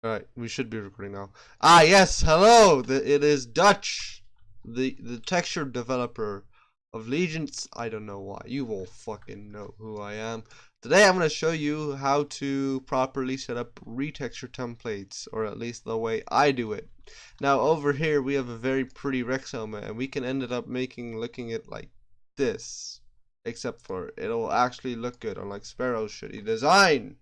Alright, we should be recording now. Ah, yes, hello! It is Dutch, the texture developer of Legions. I don't know why. You will fucking know who I am. Today I'm going to show you how to properly set up retexture templates, or at least the way I do it. Now, over here we have a very pretty Rex helmet, and we can end up looking it like this. Except for, it'll actually look good, unlike Sparrow's shitty design.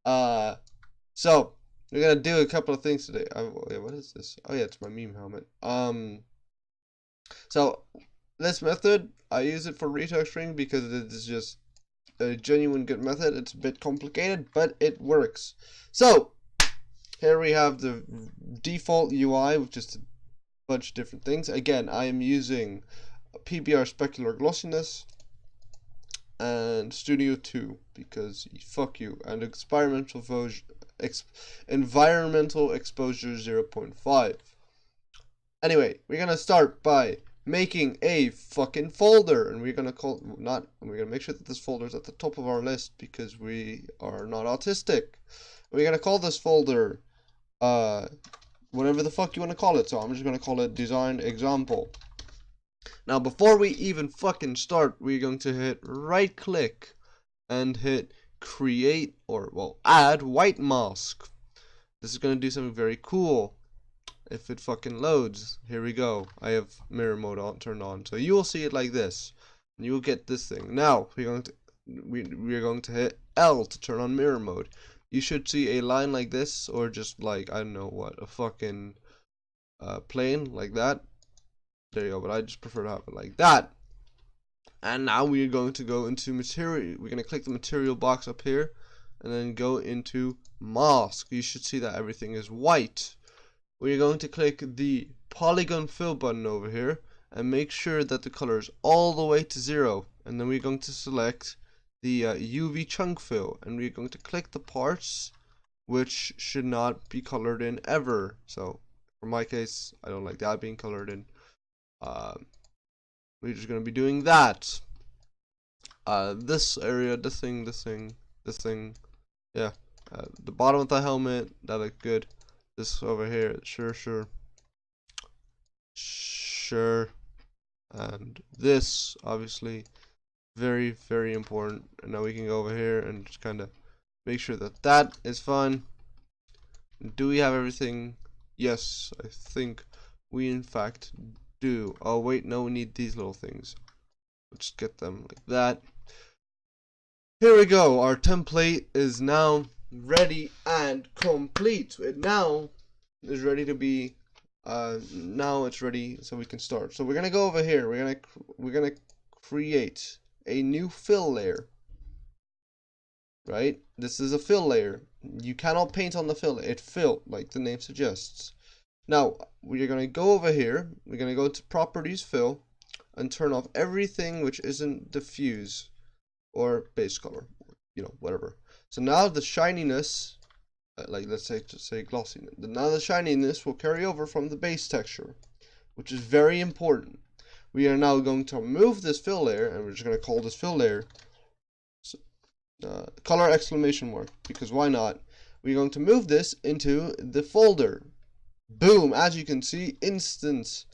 So we're gonna do a couple of things today. What is this? Oh yeah, it's my meme helmet. So this method, I use it for retexturing because it is just a genuine good method. It's a bit complicated, but it works. So here we have the default UI with just a bunch of different things. Again, I am using PBR specular glossiness and Studio 2 because fuck you, and environmental exposure 0.5. Anyway, we're gonna start by making a fucking folder, and we're gonna make sure that this folder is at the top of our list because we are not autistic. We're gonna call this folder whatever the fuck you want to call it. So I'm just gonna call it design example. Now, before we even fucking start, we're going to hit right click and hit create, or well, add white mask. This is going to do something very cool. If it fucking loads, here we go. I have mirror mode turned on, so you will see it like this, and you will get this thing. Now we're going to hit L to turn on mirror mode. You should see a line like this, or just like, I don't know what, a fucking plane like that. There you go, but I just prefer to have it like that. And now we are going to go into material. We're going to click the material box up here and then go into mask. You should see that everything is white. We're going to click the polygon fill button over here and make sure that the color is all the way to 0. And then we're going to select the UV chunk fill, and we're going to click the parts which should not be colored in ever. So for my case, I don't like that being colored in. We're just gonna be doing that. This area, this thing, yeah. The bottom of the helmet, that looks good. This over here, sure. And this, obviously, very, very important. And now we can go over here and just kind of make sure that that is fine. Do we have everything? Yes, I think we in fact do. Oh wait, no, we need these little things. Let's get them like that. Here we go. Our template is now ready and complete. It now is ready to be now it's ready, so we can start. So we're gonna go over here. We're gonna create a new fill layer. Right? This is a fill layer. You cannot paint on the fill. It fill, like the name suggests. Now, we're going to go over here, we're going to go to properties fill and turn off everything which isn't diffuse or base color, you know, whatever. So now the shininess, like let's say glossiness, now the shininess will carry over from the base texture, which is very important. We are now going to remove this fill layer, and we're just going to call this fill layer color exclamation mark, because why not? We're going to move this into the folder. Boom, as you can see, instantly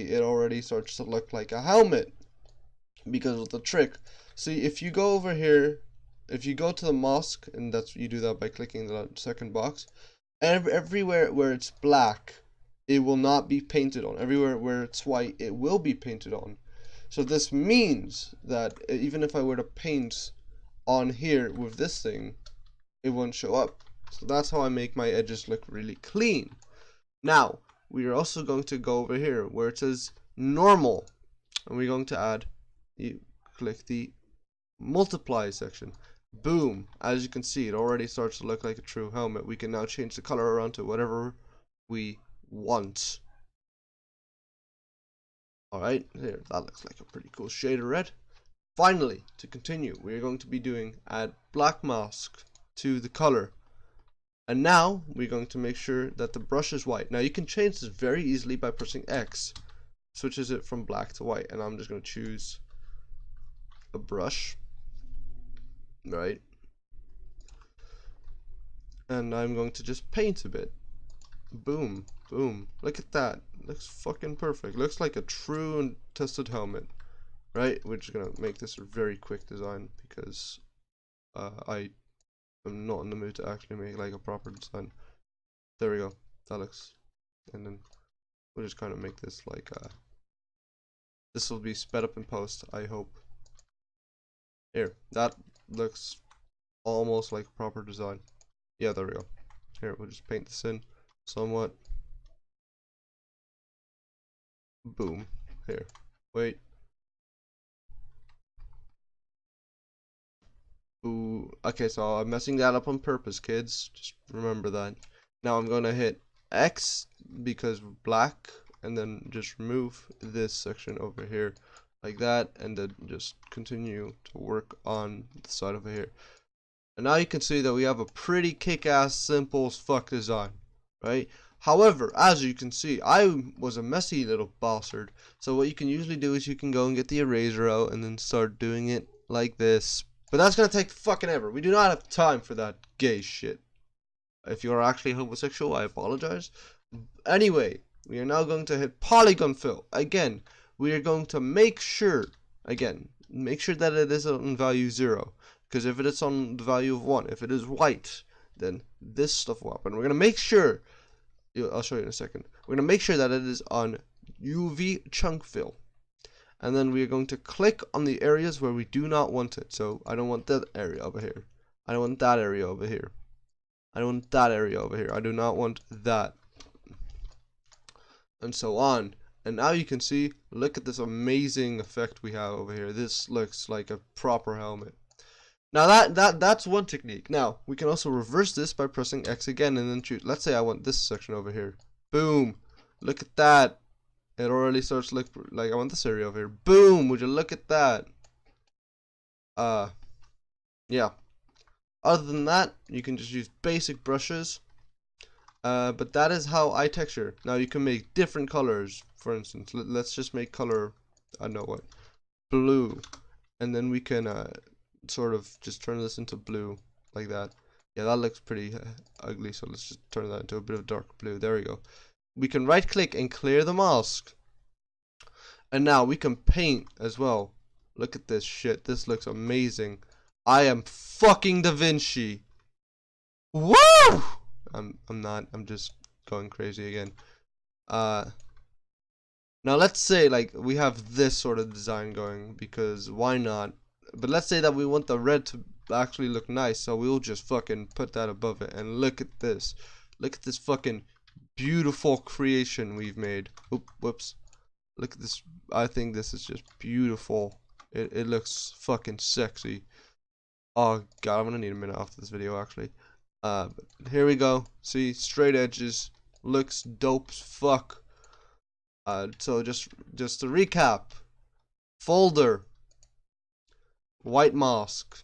it already starts to look like a helmet because of the trick. See, if you go over here, if you go to the mask, and you do that by clicking the second box, everywhere where it's black, it will not be painted on. Everywhere where it's white, it will be painted on. So this means that even if I were to paint on here with this thing, it won't show up. So that's how I make my edges look really clean. Now, we are also going to go over here where it says normal, and we're going to add, you click the multiply section. Boom, as you can see, it already starts to look like a true helmet. We can now change the color around to whatever we want. Alright, there, that looks like a pretty cool shade of red. Finally, to continue, we're going to be doing add black mask to the color. And now we're going to make sure that the brush is white. Now you can change this very easily by pressing X. Switches it from black to white. And I'm just going to choose a brush. Right. And I'm going to just paint a bit. Boom, boom. Look at that. Looks fucking perfect. Looks like a true and tested helmet. Right? We're just gonna make this a very quick design because I am not in the mood to actually make like a proper design. There we go. That looks, and then we'll just kind of make this like this will be sped up in post, I hope. Here, that looks almost like a proper design. Yeah, there we go. Here, we'll just paint this in somewhat. Boom. Here. Wait. Ooh. Okay, so I'm messing that up on purpose, kids. Just remember that. Now I'm gonna hit X because black, and then just remove this section over here like that, and then just continue to work on the side over here. And now you can see that we have a pretty kick-ass simple as fuck design, right? However, as you can see, I was a messy little bastard. So what you can usually do is you can go and get the eraser out and then start doing it like this. But that's gonna take fucking ever. We do not have time for that gay shit. If you're actually homosexual, I apologize. Anyway, we are now going to hit polygon fill. Again, we are going to make sure, make sure that it is on value 0. Because if it is on the value of 1, if it is white, then this stuff will happen. We're going to make sure, I'll show you in a second. We're going to make sure that it is on UV chunk fill. And then we are going to click on the areas where we do not want it. So I don't want that area over here. I don't want that area over here. I don't want that area over here. I do not want that. And so on. And now you can see, look at this amazing effect we have over here. This looks like a proper helmet. Now that's one technique. Now, we can also reverse this by pressing X again and then choose. Let's say I want this section over here. Boom. Look at that. It already starts to look like I want this area over here. Boom. Would you look at that? Yeah. Other than that, you can just use basic brushes. But that is how I texture. Now you can make different colors. For instance, let's just make color, I don't know what, blue. And then we can sort of just turn this into blue like that. Yeah, that looks pretty ugly, so let's just turn that into a bit of dark blue. There we go. We can right click and clear the mask. And now we can paint as well. Look at this shit. This looks amazing. I am fucking Da Vinci. Woo! I'm not. I'm just going crazy again. Now let's say like we have this sort of design going because why not? But let's say that we want the red to actually look nice, so we'll just fucking put that above it. And look at this. Look at this fucking beautiful creation we've made. Oop, whoops. Look at this. I think this is just beautiful. It looks fucking sexy. Oh god, I'm gonna need a minute after this video actually. But here we go. See, straight edges. Looks dope as fuck. So just to recap. Folder. White mask.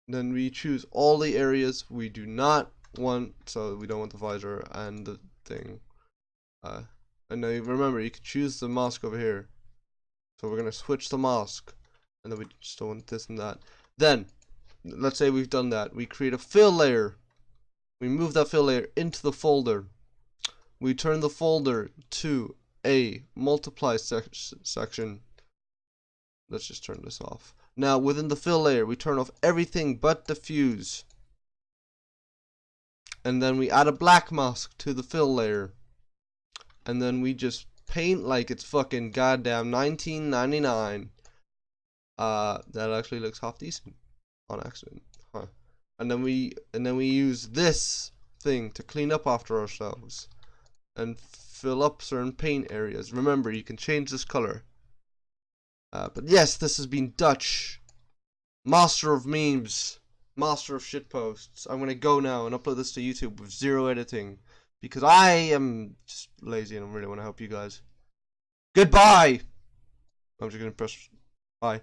Then we choose all the areas we do not want. So we don't want the visor and the thing. And now remember, you can choose the mask over here. So we're gonna switch the mask. And then we just don't want this and that. Then, let's say we've done that. We create a fill layer. We move that fill layer into the folder. We turn the folder to a multiply section. Let's just turn this off. Now, within the fill layer, we turn off everything but diffuse. And then we add a black mask to the fill layer. And then we just paint like it's fucking goddamn 1999. That actually looks half decent on accident, huh? And then we use this thing to clean up after ourselves and fill up certain paint areas. Remember, you can change this color. But yes, this has been Dutch, master of memes, master of shitposts. I'm gonna go now and upload this to YouTube with 0 editing because I am just lazy and I really want to help you guys. Goodbye. I'm just gonna press bye.